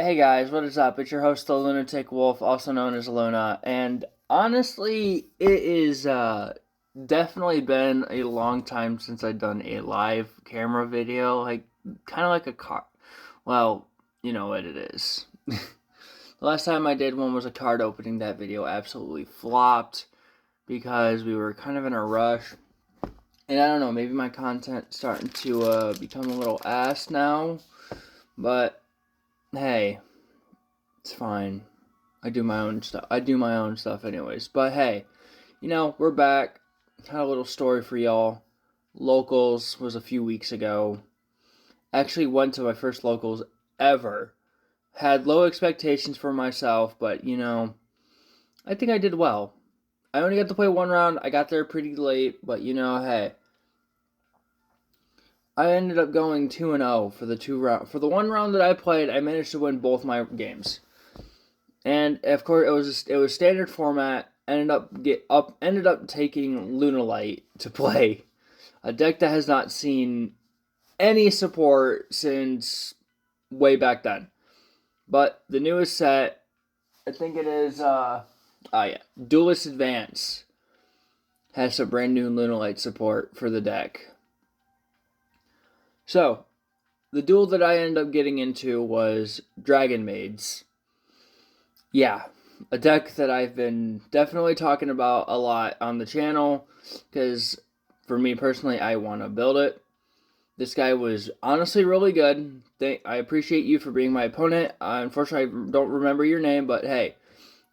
Hey guys, what is up? It's your host, the Lunatic Wolf, also known as Luna, and honestly, it is definitely been a long time since I've done a live camera video, like kind of like a car. Well, you know what it is. The last time I did one was a card opening. That video absolutely flopped because we were kind of in a rush, and I don't know, maybe my content's starting to become a little ass now, but hey. It's fine. I do my own stuff. I do my own stuff anyways. But hey, we're back. Had a little story for y'all. Locals was a few weeks ago. Actually went to my first locals ever. Had low expectations for myself, but I think I did well. I only got to play one round. I got there pretty late, but hey. I ended up going 2-0 for the for the one round that I played. I managed to win both my games. And of course, it was standard format. Ended up taking Lunalight to play, a deck that has not seen any support since way back then. But the newest set, I think it is, Duelist Advance has some brand new Lunalight support for the deck. So, the duel that I ended up getting into was Dragon Maids. Yeah, a deck that I've been definitely talking about a lot on the channel, because for me personally, I want to build it. This guy was honestly really good. I appreciate you for being my opponent. Unfortunately, I don't remember your name, but hey,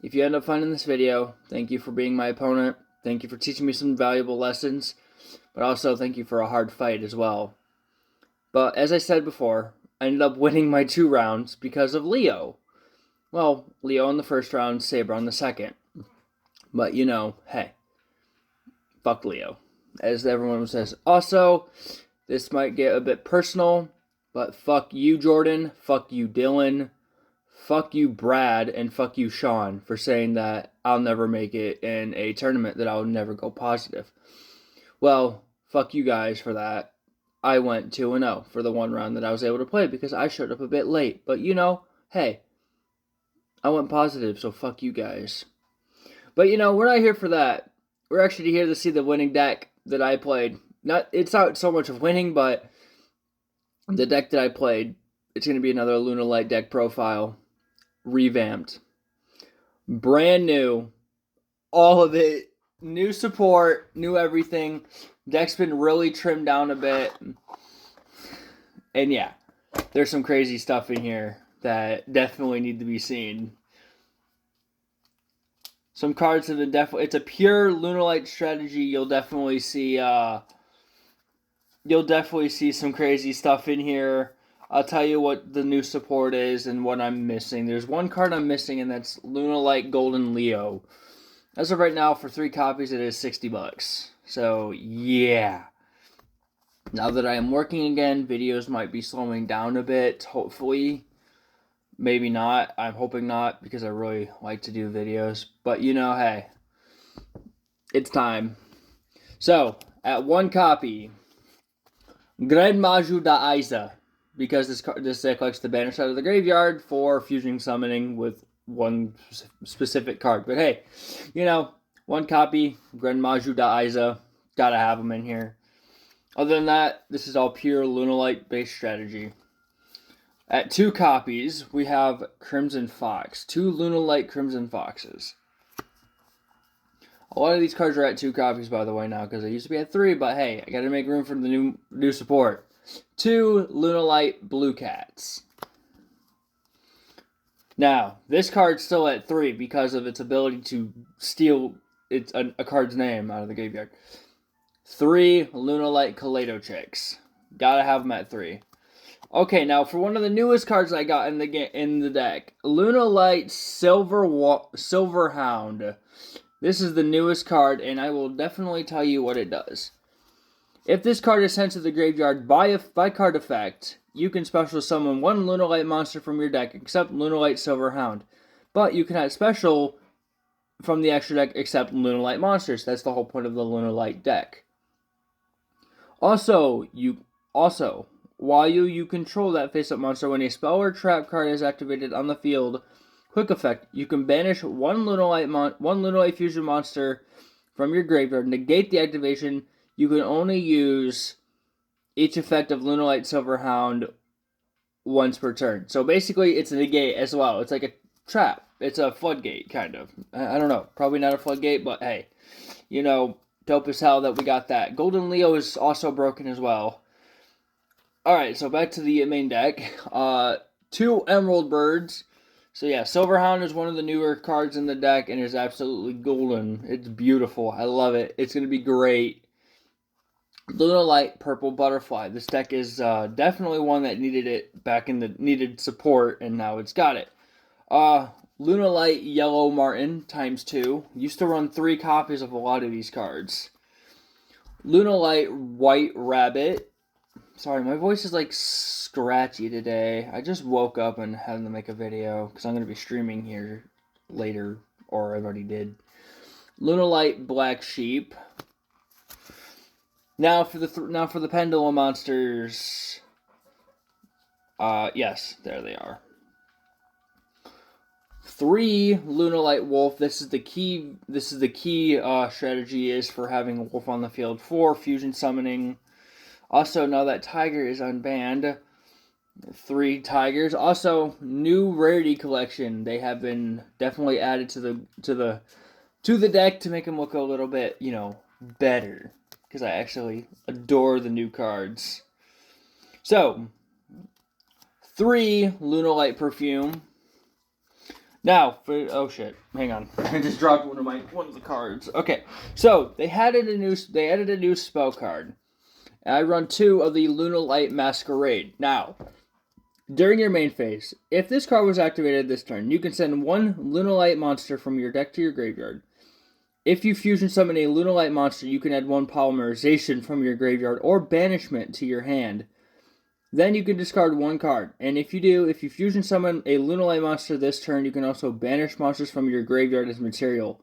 if you end up finding this video, thank you for being my opponent. Thank you for teaching me some valuable lessons, but also thank you for a hard fight as well. But as I said before, I ended up winning my 2 rounds because of Leo. Well, Leo in the first round, Saber on the second. But hey, fuck Leo, as everyone says. Also, this might get a bit personal, but fuck you, Jordan. Fuck you, Dylan. Fuck you, Brad, and fuck you, Sean, for saying that I'll never make it in a tournament, that I'll never go positive. Well, fuck you guys for that. I went 2-0 for the one round that I was able to play because I showed up a bit late. But hey, I went positive, so fuck you guys. But we're not here for that. We're actually here to see the winning deck that I played. It's not so much of winning, but the deck that I played, it's going to be another Lunalight deck profile. Revamped. Brand new. All of it. New support, new everything. Deck's been really trimmed down a bit. And yeah, there's some crazy stuff in here that definitely need to be seen. Some cards have been definitely. It's a pure Lunalight strategy. You'll definitely see some crazy stuff in here. I'll tell you what the new support is and what I'm missing. There's one card I'm missing, and that's Lunalight Golden Leo. As of right now, for 3 copies, it is $60. So yeah. Now that I am working again, videos might be slowing down a bit. Hopefully. Maybe not. I'm hoping not, because I really like to do videos. But hey, it's time. So, at 1 copy, Gran Maju da Isa, because this deck collects the banish out of the graveyard for fusion summoning with one specific card. But hey, 1 copy, Gran Maju da Isa, gotta have them in here. Other than that, this is all pure Lunalight based strategy. At 2 copies, we have Crimson Fox. 2 Lunalight Crimson Foxes. A lot of these cards are at 2 copies, by the way, now, because they used to be at 3, but hey, I gotta make room for the new support. 2 Lunalight Blue Cats. Now, this card's still at 3 because of its ability to steal a card's name out of the graveyard. 3 Lunalight Kaleido Chicks. Gotta have them at 3. Okay, now for one of the newest cards I got in the deck, Lunalight Silver Hound. This is the newest card, and I will definitely tell you what it does. If this card is sent to the graveyard by card effect, you can special summon 1 Lunalight monster from your deck, except Lunalight Silver Hound. But you cannot special from the extra deck except Lunalight monsters. That's the whole point of the Lunalight deck. Also, while you control that face-up monster, when a spell or trap card is activated on the field, quick effect, you can banish one Lunalight Fusion monster from your graveyard. Negate the activation. You can only use each effect of Lunalight Silverhound once per turn. So basically, it's a negate as well. It's like a trap. It's a floodgate, kind of. I don't know. Probably not a floodgate, but hey. You know, dope as hell that we got that. Golden Leo is also broken as well. Alright, so back to the main deck. 2 Emerald Birds. So yeah, Silverhound is one of the newer cards in the deck and is absolutely golden. It's beautiful. I love it. It's going to be great. Lunalight Purple Butterfly. This deck is definitely one that needed support, and now it's got it. Lunalight Yellow Martin ×2. Used to run 3 copies of a lot of these cards. Lunalight White Rabbit. Sorry, my voice is like scratchy today. I just woke up and had to make a video because I'm going to be streaming here later, or I already did. Lunalight Black Sheep. Now for the Pendulum monsters. Yes, there they are. 3 Lunalight Wolf. This is the key strategy is for having a wolf on the field. 4 Fusion Summoning. Also, now that Tiger is unbanned, 3 Tigers. Also, new Rarity Collection. They have been definitely added to the deck to make them look a little bit, you know, better. Because I actually adore the new cards. So, 3 Lunalight Perfume. Now, oh shit, hang on. I just dropped one of the cards. Okay, so they added a new spell card. And I run 2 of the Lunalight Masquerade. Now, during your main phase, if this card was activated this turn, you can send 1 Lunalight monster from your deck to your graveyard. If you fusion summon a Lunalight monster, you can add 1 Polymerization from your graveyard or Banishment to your hand. Then you can discard 1 card. And if you fusion summon a Lunalight monster this turn, you can also banish monsters from your graveyard as material.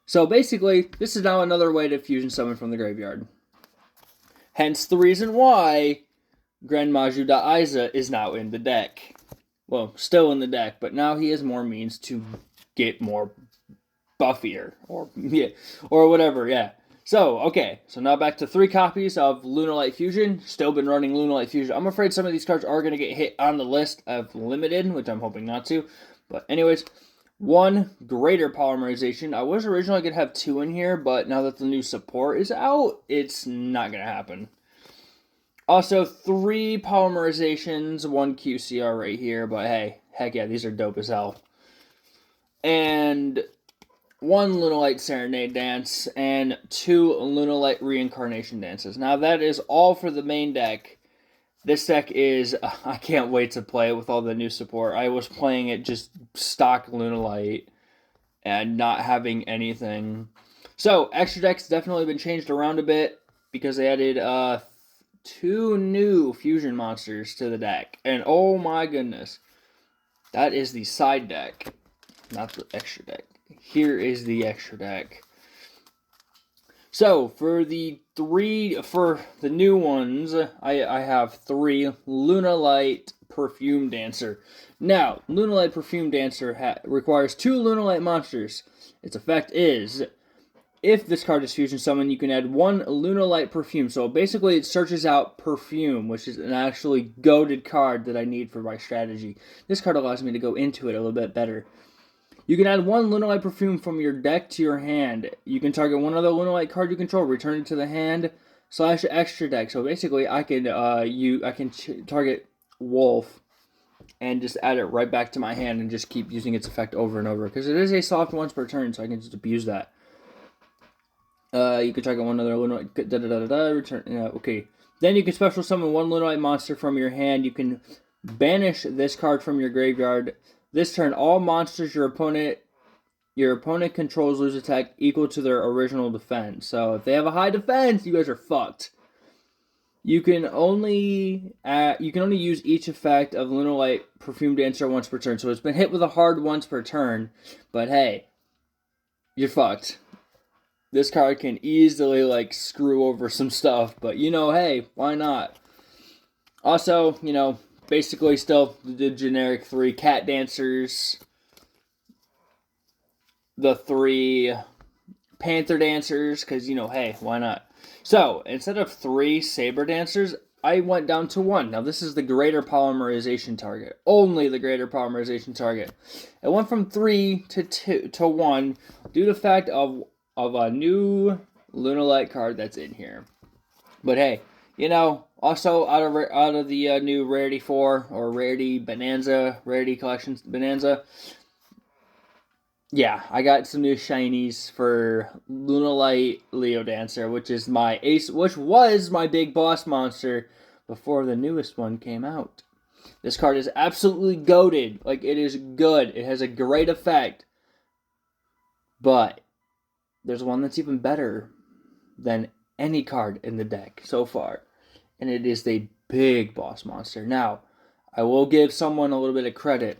So basically, this is now another way to fusion summon from the graveyard. Hence the reason why Grand Maju Daiza is now in the deck. Well, still in the deck, but now he has more means to get more buffier. Or whatever, yeah. So, okay, so now back to 3 copies of Lunalight Fusion. Still been running Lunalight Fusion. I'm afraid some of these cards are going to get hit on the list of limited, which I'm hoping not to. But anyways, 1 Greater Polymerization. I was originally going to have 2 in here, but now that the new support is out, it's not going to happen. Also, 3 Polymerizations, 1 QCR right here, but hey, heck yeah, these are dope as hell. And 1 Lunalight Serenade Dance, and 2 Lunalight Reincarnation Dances. Now that is all for the main deck. This deck is, I can't wait to play it with all the new support. I was playing it just stock Lunalight and not having anything. So, extra deck's definitely been changed around a bit because they added 2 new fusion monsters to the deck. And oh my goodness, that is the side deck, not the extra deck. Here is the extra deck. So, for the new ones, I have 3 Lunalight Perfume Dancer. Now, Lunalight Perfume Dancer requires 2 Lunalight monsters. Its effect is, if this card is fusion summoned, you can add 1 Lunalight Perfume. So basically it searches out Perfume, which is an actually goated card that I need for my strategy. This card allows me to go into it a little bit better. You can add 1 Lunalight Perfume from your deck to your hand. You can target one other Lunalight card you control, return it to the hand / extra deck. So basically, I can target Wolf and just add it right back to my hand and just keep using its effect over and over because it is a soft once per turn, so I can just abuse that. You can target one other Lunalight. Return. Okay. Then you can special summon 1 Lunalight monster from your hand. You can banish this card from your graveyard. This turn, all monsters your opponent controls lose attack equal to their original defense. So if they have a high defense, you guys are fucked. You can only use each effect of Lunalight Perfume Dancer once per turn. So it's been hit with a hard once per turn, but hey, you're fucked. This card can easily screw over some stuff, but hey, why not? Also, basically still the generic 3 cat dancers, the 3 panther dancers, because, hey, why not? So, instead of 3 saber dancers, I went down to 1. Now, this is the greater polymerization target. Only the greater polymerization target. It went from 3 to 1 due to the fact of a new lunalight card that's in here. But hey, also out of the new Rarity 4 or Rarity Collections Bonanza, yeah, I got some new shinies for Lunalight Leo Dancer, which was my big boss monster before the newest one came out. This card is absolutely goated. Like, it is good. It has a great effect. But there's one that's even better than any card in the deck so far. And it is the big boss monster. Now, I will give someone a little bit of credit.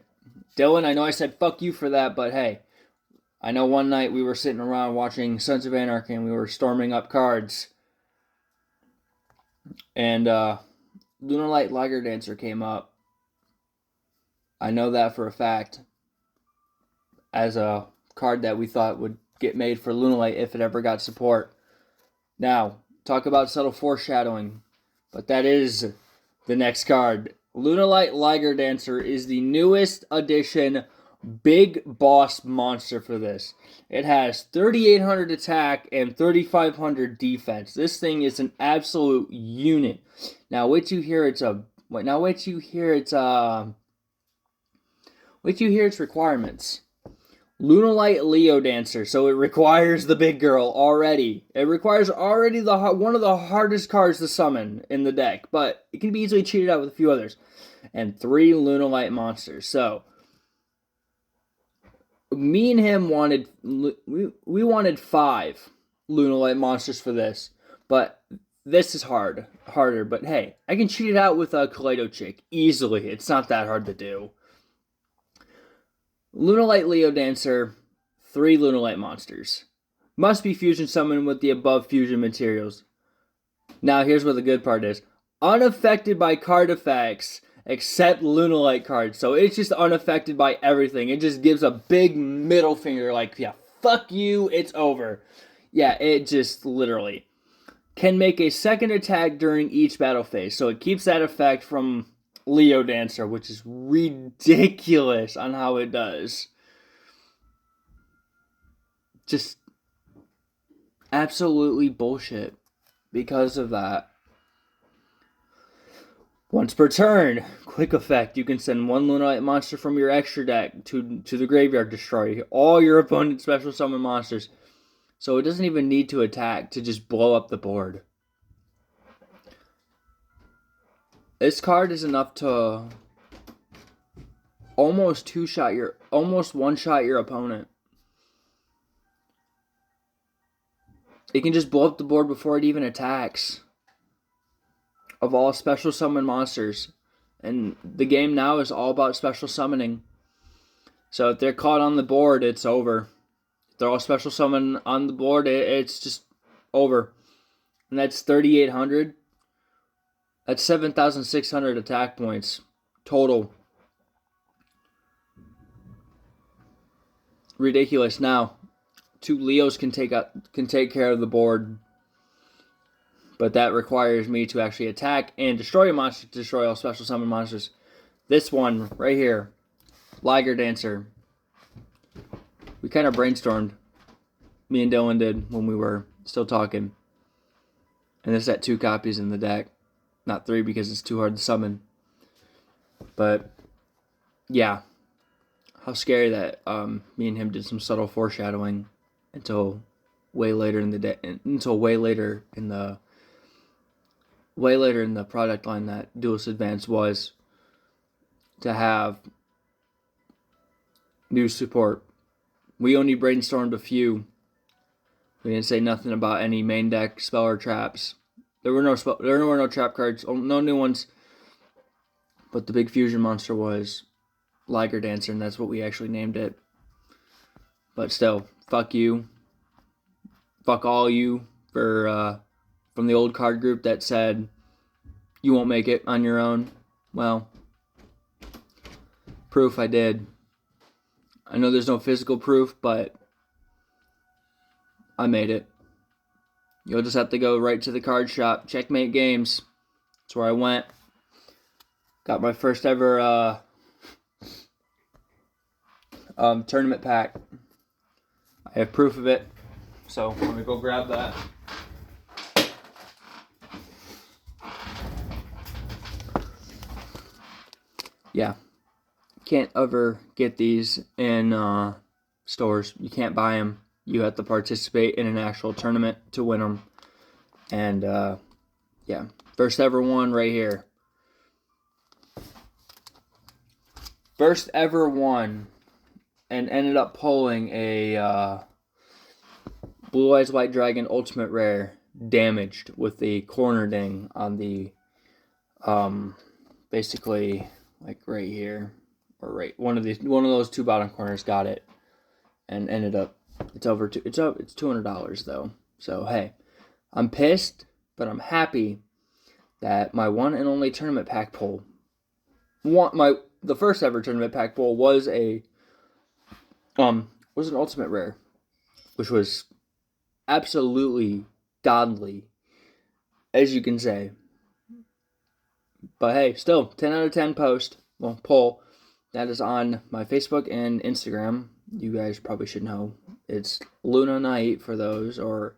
Dylan, I know I said fuck you for that, but hey, I know one night we were sitting around watching Sons of Anarchy and we were storming up cards. And Lunalight Liger Dancer came up. I know that for a fact. As a card that we thought would get made for Lunalight if it ever got support. Now, talk about subtle foreshadowing. But that is the next card. Lunalight Liger Dancer is the newest addition big boss monster for this. It has 3,800 attack and 3,500 defense. This thing is an absolute unit. Now, wait till you hear its requirements. Lunalight Leo Dancer, so it requires the big girl already. It requires already one of the hardest cards to summon in the deck, but it can be easily cheated out with a few others. And 3 Lunalight monsters. So, me and him wanted, we wanted 5 Lunalight monsters for this, but this is harder, but hey, I can cheat it out with a Kaleido Chick easily. It's not that hard to do. Lunalight Leo Dancer, 3 Lunalight monsters. Must be fusion summoned with the above fusion materials. Now here's where the good part is. Unaffected by card effects, except Lunalight cards. So it's just unaffected by everything. It just gives a big middle finger like, yeah, fuck you, it's over. Yeah, it just literally can make a second attack during each battle phase. So it keeps that effect from Leo Dancer, which is ridiculous on how it does. Just absolutely bullshit because of that. Once per turn, quick effect, you can send 1 Lunalight monster from your extra deck to the graveyard, destroy all your opponent's special summon monsters. So it doesn't even need to attack to just blow up the board. This card is enough to almost one-shot your opponent. It can just blow up the board before it even attacks. Of all special summon monsters. And the game now is all about special summoning. So if they're caught on the board, it's over. If they're all special summon on the board, it's just over. And that's 3,800. That's 7,600 attack points total. Ridiculous. Now, 2 Leos can take care of the board, but that requires me to actually attack and destroy a monster to destroy all special summon monsters. This one right here, Liger Dancer. We kind of brainstormed. Me and Dylan did when we were still talking, and this had 2 copies in the deck. Not 3 because it's too hard to summon. But, yeah. How scary that me and him did some subtle foreshadowing until way later in the day. Until way later in the product line that Duelist Advance was to have new support. We only brainstormed a few. We didn't say nothing about any main deck spell or traps. There were no trap cards, no new ones. But the big fusion monster was Liger Dancer, and that's what we actually named it. But still, fuck you. Fuck all you for from the old card group that said you won't make it on your own. Well, proof I did. I know there's no physical proof, but I made it. You'll just have to go right to the card shop. Checkmate Games. That's where I went. Got my first ever tournament pack. I have proof of it. So let me go grab that. Yeah. Can't ever get these in stores. You can't buy them. You have to participate in an actual tournament to win them. And yeah, first ever one right here. First ever one, and ended up pulling a Blue Eyes White Dragon Ultimate Rare, damaged with the corner ding on the basically like right here, or right one of those two bottom corners got it, and ended up it's $200 though. So hey, I'm pissed, but I'm happy that my one and only tournament pack pull, the first ever tournament pack pull was an ultimate rare, which was absolutely godly, as you can say. But hey, still 10 out of 10 poll that is on my Facebook and Instagram. You guys probably should know. It's lunalight for those, or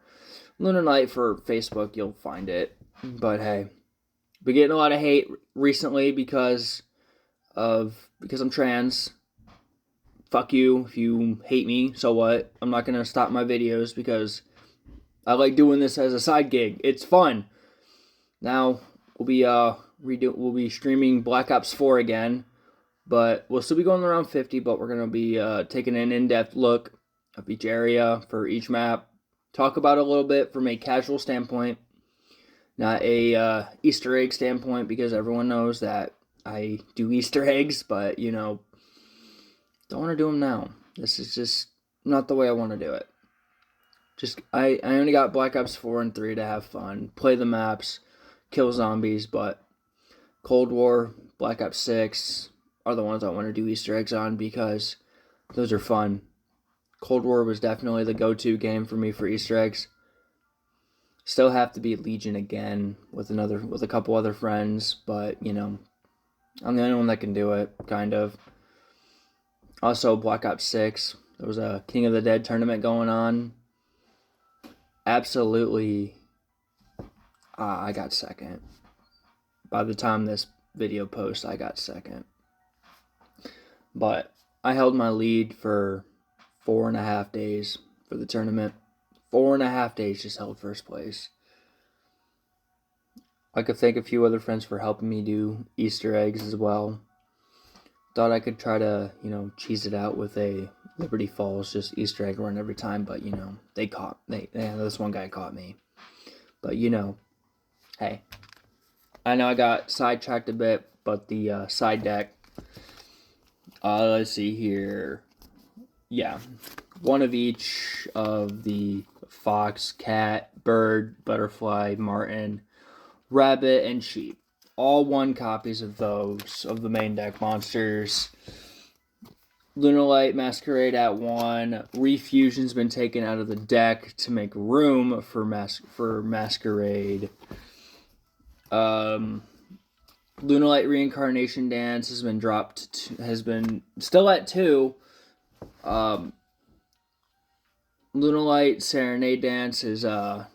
lunalight for Facebook. You'll find it. But hey, been getting a lot of hate recently because I'm trans. Fuck you if you hate me. So what? I'm not gonna stop my videos because I like doing this as a side gig. It's fun. Now we'll be streaming Black Ops 4 again, but we'll still be going around 50. But we're gonna be taking an in-depth look of each area for each map. Talk about it a little bit from a casual standpoint, not a Easter egg standpoint, because everyone knows that I do Easter eggs, but don't want to do them now. This is just not the way I want to do it. I only got Black Ops 4 and 3 to have fun, play the maps, kill zombies, but Cold War, Black Ops 6 are the ones I want to do Easter eggs on because those are fun. Cold War was definitely the go-to game for me for Easter eggs. Still have to beat Legion again with a couple other friends, but I'm the only one that can do it, kind of. Also, Black Ops 6, there was a King of the Dead tournament going on. Absolutely, I got second. By the time this video posts, I got second. But I held my lead for 4.5 days for the tournament. 4.5 days just held first place. I could thank a few other friends for helping me do Easter eggs as well. Thought I could try to, cheese it out with a Liberty Falls just Easter egg run every time, but this one guy caught me. But hey, I know I got sidetracked a bit, but the side deck, let's see here. Yeah, one of each of the fox, cat, bird, butterfly, martin, rabbit, and sheep. All 1 copies of those, of the main deck monsters. Lunalight Masquerade at 1. Refusion's been taken out of the deck to make room for Masquerade. Lunalight Reincarnation Dance has been dropped, has been still at 2. Lunalight Serenade Dance is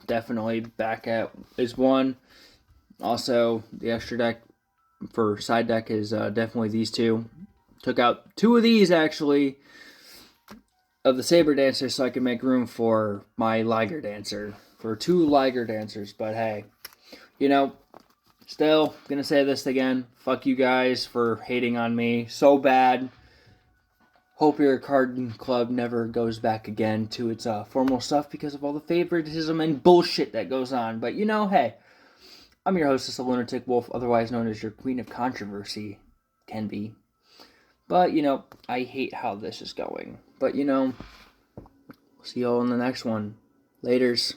definitely back at is 1. Also, the extra deck for side deck is definitely these 2. Took out 2 of these, actually, of the Saber Dancer so I could make room for my Liger Dancer. For 2 Liger Dancers. But hey, still going to say this again. Fuck you guys for hating on me so bad. Hope your card club never goes back again to its formal stuff because of all the favoritism and bullshit that goes on. But hey, I'm your hostess, the Lunatic Wolf, otherwise known as your Queen of Controversy, can be. But, I hate how this is going. But, see y'all in the next one. Laters.